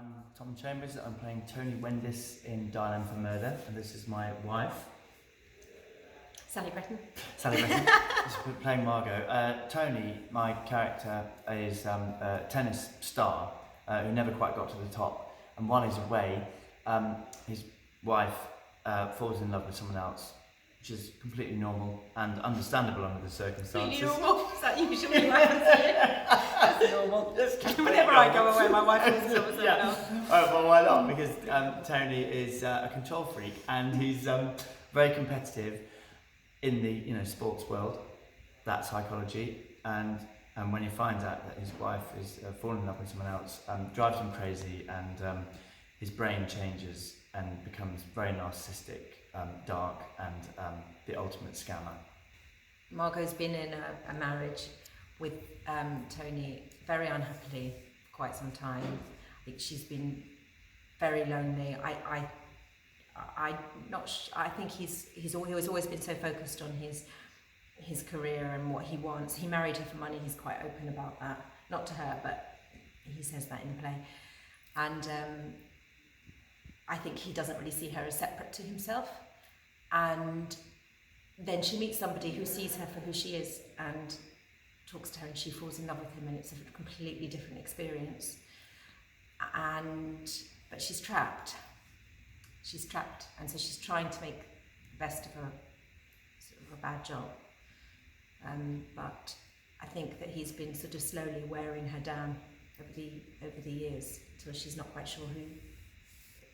I'm Tom Chambers. I'm playing Tony Wendice in Dial M for Murder, and this is my wife, Sally Bretton. Sally Bretton. She's playing Margot. Tony, my character, is a tennis star who never quite got to the top, and while he's away, his wife falls in love with someone else, which is completely normal and understandable under the circumstances. Really normal? Is that usually what happens? That's normal. Whenever I go away, my wife falls in love with someone else. Well, why not? Because Tony is a control freak, and he's very competitive in the sports world, that psychology, and when he finds out that his wife is falling in love with someone else, drives him crazy, and his brain changes and becomes very narcissistic, dark, and the ultimate scammer. Margot's been in a marriage with Tony very unhappily for quite some time. I think she's been very lonely. I think he's always been so focused on his career and what he wants. He married her for money. He's quite open about that. Not to her, but he says that in the play. And I think he doesn't really see her as separate to himself. And then she meets somebody who sees her for who she is and talks to her, and she falls in love with him, and it's a completely different experience. But she's trapped. She's trapped, and so she's trying to make the best of a bad job. But I think that he's been sort of slowly wearing her down over the years, till she's not quite sure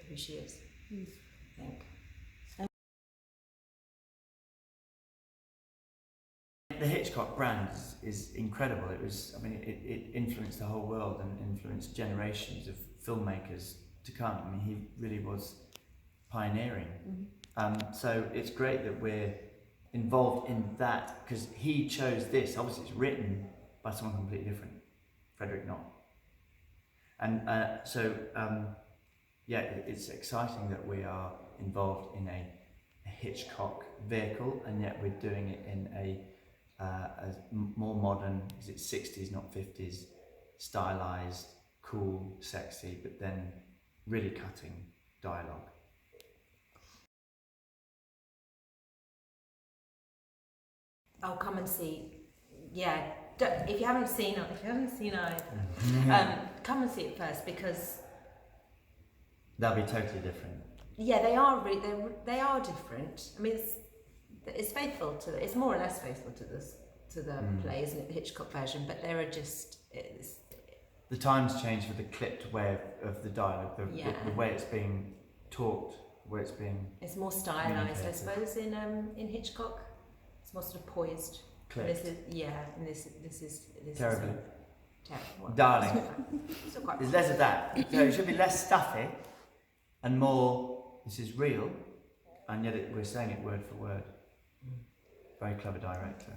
who she is. I think. The Hitchcock brand is incredible. It influenced the whole world and influenced generations of filmmakers to come. He really was pioneering. So it's great that we're involved in that, because he chose this. Obviously it's written by someone completely different, Frederick Knott. And it's exciting that we are involved in a Hitchcock vehicle, and yet we're doing it in a more modern, is it 60s not 50s, stylized, cool, sexy, but then really cutting dialogue. Oh, come and see. Yeah, if you haven't seen it, come and see it first, because they'll be totally different. Yeah, they are different. I mean, it's faithful to it's more or less faithful to the play, isn't it? The Hitchcock version, but there are just the times change with the clipped way of the dialogue, the way it's being talked, where it's being. It's more stylized, I suppose. In Hitchcock, it's more sort of poised. Clipped. This is Terribly. Terrible. Darling. There's less of that. So it should be less stuffy and more. This is real, and yet we're saying it word for word. Very clever director.